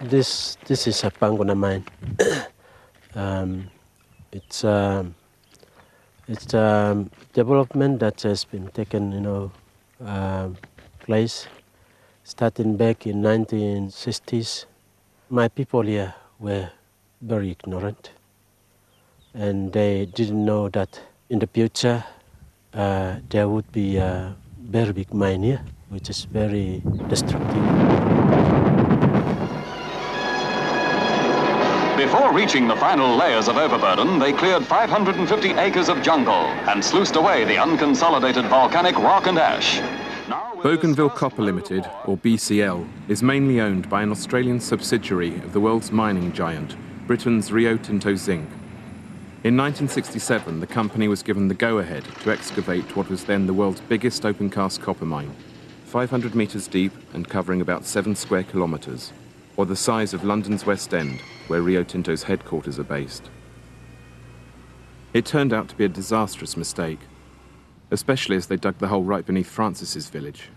This is a Panguna mine. It's development that has been taken, place starting back in 1960s. My people here were very ignorant, and they didn't know that in the future there would be a very big mine here, which is very destructive. Before reaching the final layers of overburden, they cleared 550 acres of jungle and sluiced away the unconsolidated volcanic rock and ash. Bougainville Copper Limited, or BCL, is mainly owned by an Australian subsidiary of the world's mining giant, Britain's Rio Tinto Zinc. In 1967, the company was given the go-ahead to excavate what was then the world's biggest open-cast copper mine, 500 metres deep and covering about 7 square kilometres, or the size of London's West End, where Rio Tinto's headquarters are based. It turned out to be a disastrous mistake, especially as they dug the hole right beneath Francis's village.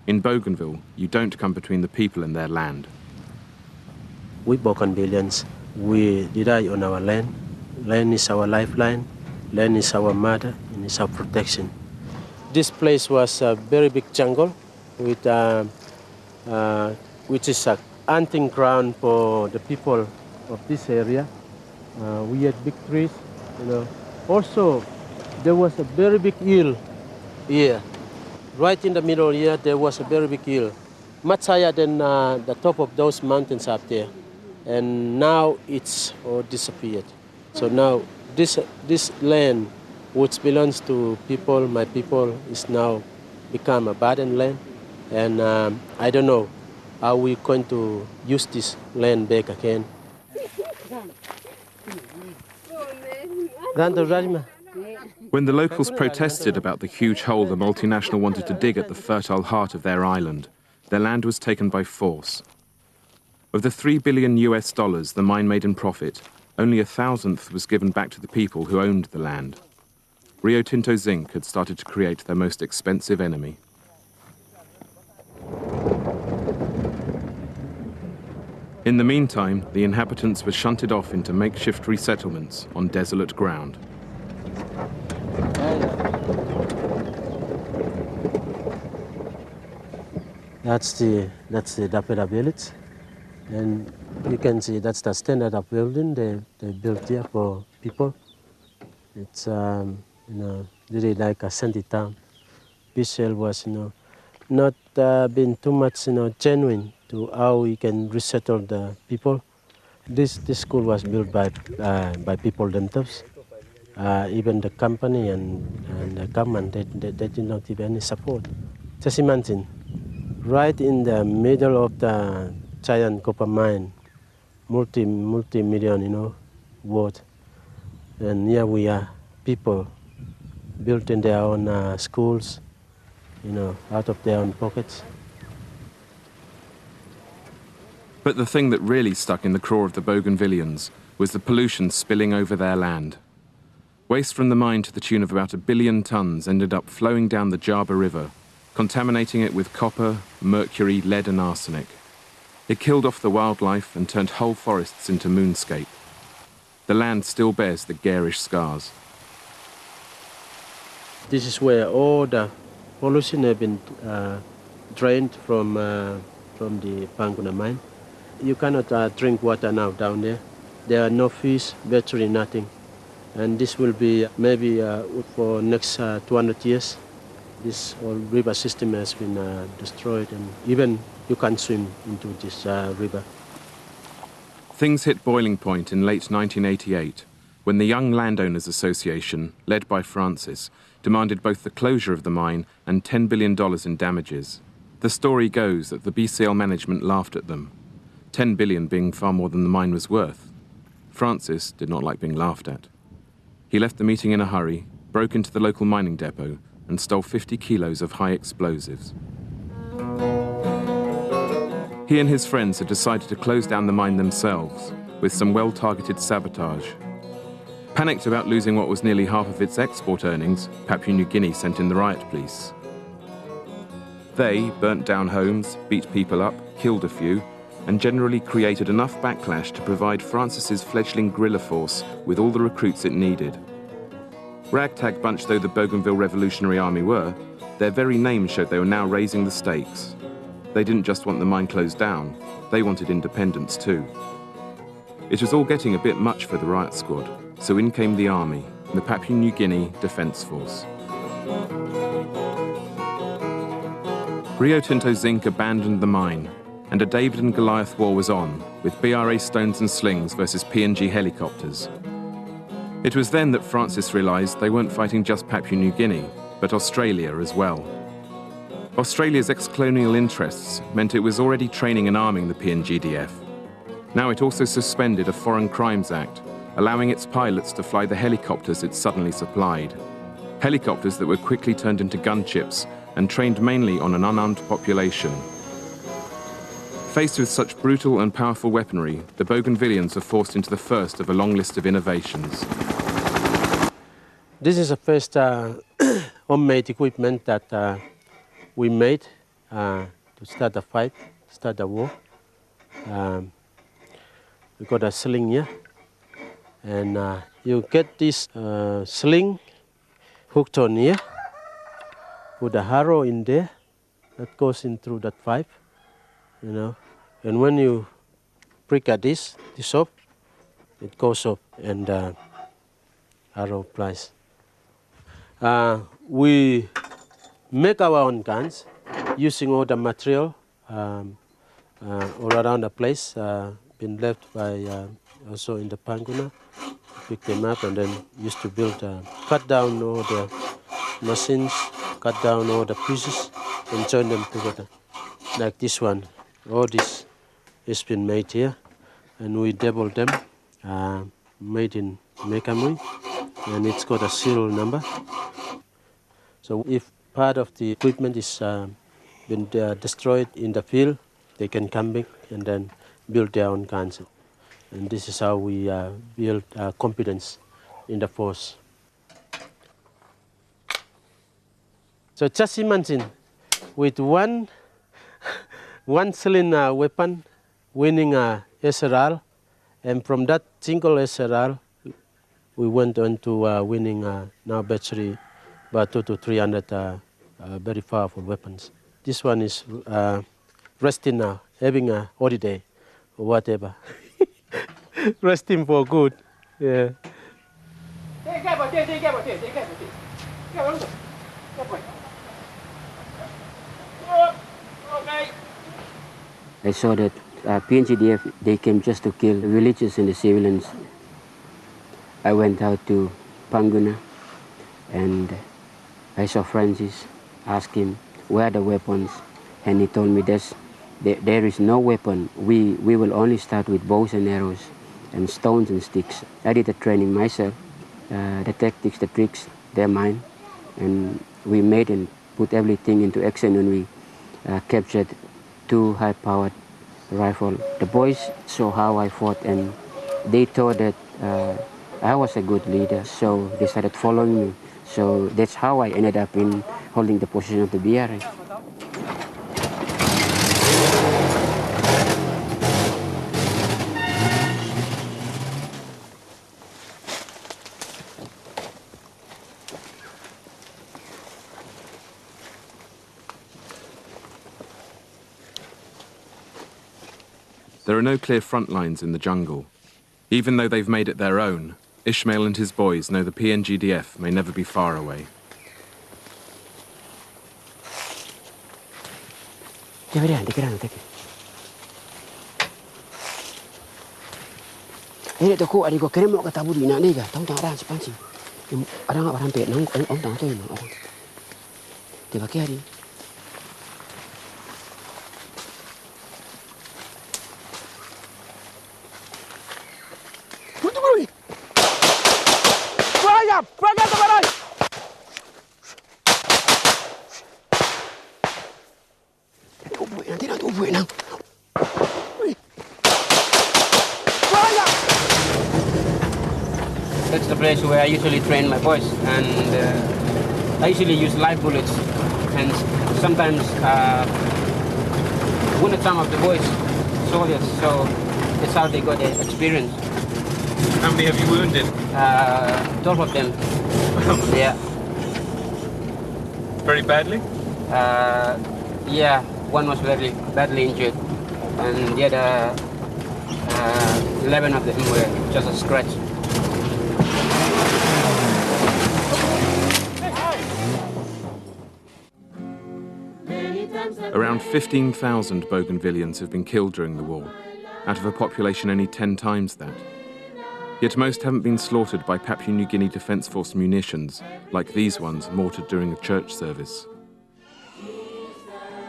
In Bougainville, you don't come between the people and their land. We Bougainvillians, we rely on our land. Land is our lifeline, land is our mother, and it's our protection. This place was a very big jungle, with, which is a hunting ground for the people of this area. We had big trees, Also, there was a very big hill here. Right in the middle here, there was a very big hill, much higher than the top of those mountains up there. And now it's all disappeared. So now this land, which belongs to people, my people, is now become abandoned land. And I don't know how we're going to use this land back again. When the locals protested about the huge hole the multinational wanted to dig at the fertile heart of their island, their land was taken by force. Of the $3 billion the mine made in profit, only 1,000th was given back to the people who owned the land. Rio Tinto Zinc had started to create their most expensive enemy. In the meantime, the inhabitants were shunted off into makeshift resettlements on desolate ground. That's the Dapera village, and you can see that's the standard of building they built here for people. It's really like a shanty town. BCL was not been too much genuine to how we can resettle the people. This school was built by people themselves. Even the company and the government, they did not give any support. Just imagine, right in the middle of the giant copper mine, multi-million, worth, and here we are, people building their own schools, out of their own pockets. But the thing that really stuck in the craw of the Bougainvillians was the pollution spilling over their land. Waste from the mine to the tune of about 1 billion tons ended up flowing down the Jaba River, contaminating it with copper, mercury, lead and arsenic. It killed off the wildlife and turned whole forests into moonscape. The land still bears the garish scars. This is where all the pollution have been drained from the Panguna mine. You cannot drink water now down there. There are no fish, virtually nothing. And this will be maybe for next 200 years. This whole river system has been destroyed, and even you can't swim into this river. Things hit boiling point in late 1988, when the Young Landowners Association, led by Francis, demanded both the closure of the mine and $10 billion in damages. The story goes that the BCL management laughed at them, $10 billion being far more than the mine was worth. Francis did not like being laughed at. He left the meeting in a hurry, broke into the local mining depot, and stole 50 kilos of high explosives. He and his friends had decided to close down the mine themselves, with some well-targeted sabotage. Panicked about losing what was nearly half of its export earnings, Papouasie-New Guinea sent in the riot police. They burnt down homes, beat people up, killed a few, and generally created enough backlash to provide France's fledgling guerrilla force with all the recruits it needed. Ragtag bunch though the Bougainville Revolutionary Army were, their very name showed they were now raising the stakes. They didn't just want the mine closed down, they wanted independence too. It was all getting a bit much for the riot squad, so in came the army, the Papouasie-New Guinea Defence Force. Rio Tinto Zinc abandoned the mine, and a David and Goliath war was on, with BRA stones and slings versus PNG helicopters. It was then that Francis realised they weren't fighting just Papouasie-New Guinea, but Australia as well. Australia's ex-colonial interests meant it was already training and arming the PNGDF. Now it also suspended a Foreign Crimes Act, allowing its pilots to fly the helicopters it suddenly supplied. Helicopters that were quickly turned into gunships and trained mainly on an unarmed population. Faced with such brutal and powerful weaponry, the Bougainvillians are forced into the first of a long list of innovations. This is the first homemade equipment that we made to start the fight, start the war. We got a sling here, and you get this sling hooked on here, put a arrow in there that goes in through that pipe, you know, and when you prick at this up, it goes up and arrow applies. We make our own guns using all the material all around the place, been left by also in the Panguna. Pick them up and then used to build, cut down all the machines, cut down all the pieces and join them together. Like this one, all this has been made here, and we double them, made in Mekamui, and it's got a serial number. So if part of the equipment is been destroyed in the field, they can come back and then build their own guns. And this is how we build confidence in the force. So just imagine, with one cylinder weapon, winning a SRR, and from that single SRR, we went on to winning now battery about 200 to 300 very powerful weapons. This one is resting now, having a holiday or whatever. Resting for good, yeah. I saw that PNGDF, they came just to kill the villages and the civilians. I went out to Panguna and I saw Francis, asked him where are the weapons, and he told me there is no weapon. We will only start with bows and arrows and stones and sticks. I did the training myself, the tactics, the tricks, they're mine, and we made and put everything into action, and we captured 2 high-powered rifles. The boys saw how I fought, and they thought that I was a good leader, so they started following me. So that's how I ended up in holding the position of the BRA. There are no clear front lines in the jungle. Even though they've made it their own, Ishmael and his boys know the PNGDF may never be far away. That's the place where I usually train my boys, and I usually use live bullets, and sometimes wounded some of the boys. soldiers, so that's how they got the experience. How many have you wounded? 12 of them. Yeah. Very badly? Yeah, one was very badly injured, and the other 11 of them were just a scratch. Around 15,000 Bougainvillians have been killed during the war, out of a population only 10 times that. Yet most haven't been slaughtered by Papua New Guinea Defence Force munitions, like these ones mortared during a church service.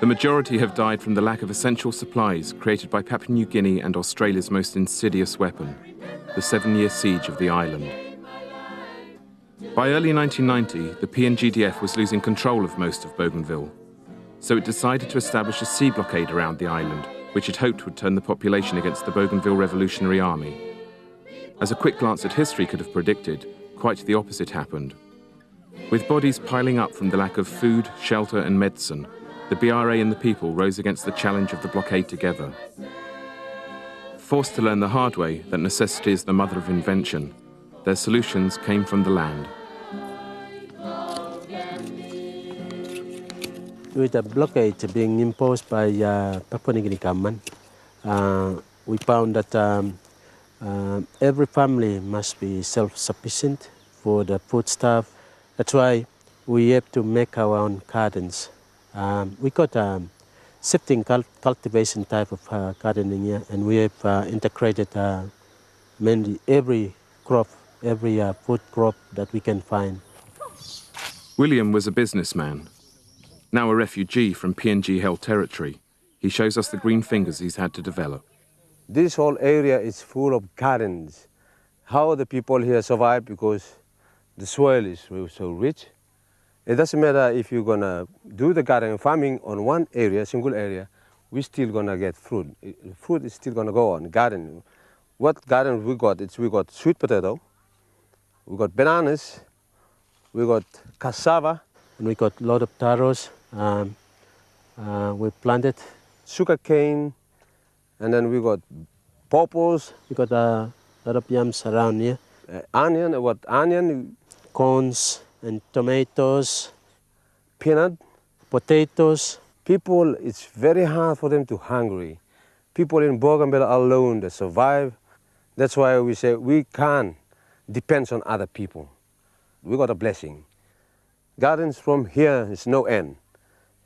The majority have died from the lack of essential supplies created by Papua New Guinea and Australia's most insidious weapon, the 7-year siege of the island. By early 1990, the PNGDF was losing control of most of Bougainville, so it decided to establish a sea blockade around the island, which it hoped would turn the population against the Bougainville Revolutionary Army. As a quick glance at history could have predicted, quite the opposite happened. With bodies piling up from the lack of food, shelter and medicine, the BRA and the people rose against the challenge of the blockade together. Forced to learn the hard way that necessity is the mother of invention, their solutions came from the land. With the blockade being imposed by Papua New Guinea government, we found that every family must be self-sufficient for the foodstuff. That's why we have to make our own gardens. We got shifting cultivation type of gardening here, and we have integrated mainly every crop, every food crop that we can find. William was a businessman. Now a refugee from PNG-held territory, he shows us the green fingers he's had to develop. This whole area is full of gardens. How the people here survive, because the soil is so rich. It doesn't matter if you're gonna do the garden farming on one area, single area, we're still gonna get fruit. Fruit is still gonna go on, garden. What garden we got? We got sweet potato, we got bananas, we got cassava. And we got a lot of taros. We planted Sugar cane, and then we got pawpaws. We got a lot of yams around here. Onion? Corns and tomatoes. Peanut. Potatoes. People, it's very hard for them to hungry. People in Bougainville alone, they survive. That's why we say we can't depend on other people. We got a blessing. Gardens from here is no end.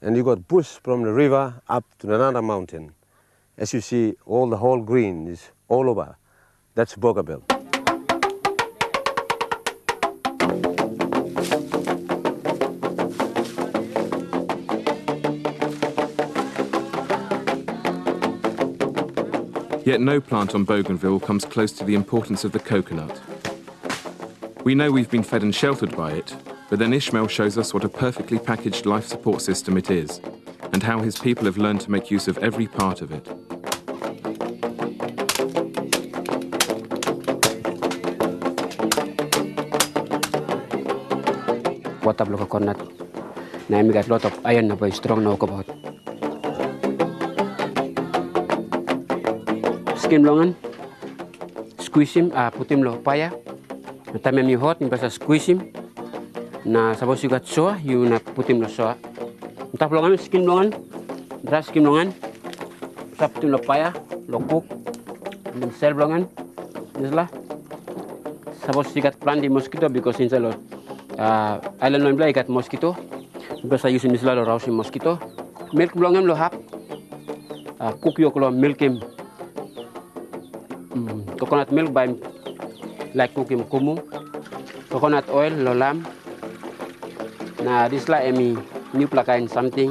And you got bush from the river up to another mountain. As you see, the whole green is all over. That's Bougainville. Yet no plant on Bougainville comes close to the importance of the coconut. We know we've been fed and sheltered by it, but then Ishmael shows us what a perfectly packaged life support system it is, and how his people have learned to make use of every part of it. What of coconut? Now we got a lot of iron, but strong now about. Skin longan, squeeze him, put him low fire. The time you hot, you must squeeze him. Na suppose you got soa, you na put him lo soa. Tap longan, skin longan, dry skin longan. Tap put him lo fire, lo cook. And then sell longan. This la. Suppose you got plant the mosquito because inside lo island no you got mosquito. Because I use this la lo rousing mosquito. Milk longan lo hap. Cook yo lo milk him. Coconut milk by like cook him kumu. Coconut oil lo lamb. Now this like me new plug in something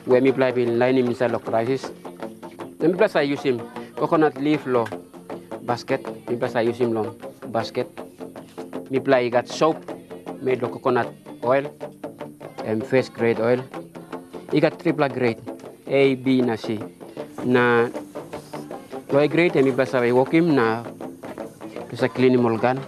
where me play in line inside the crisis. Then plus I use him coconut leaf lo basket. Me plus I use him long basket. Me play got soap made of coconut oil and first grade oil. He got triple grade A, B, na C. Na low grade and me plus I walk him na just a clean him all gun.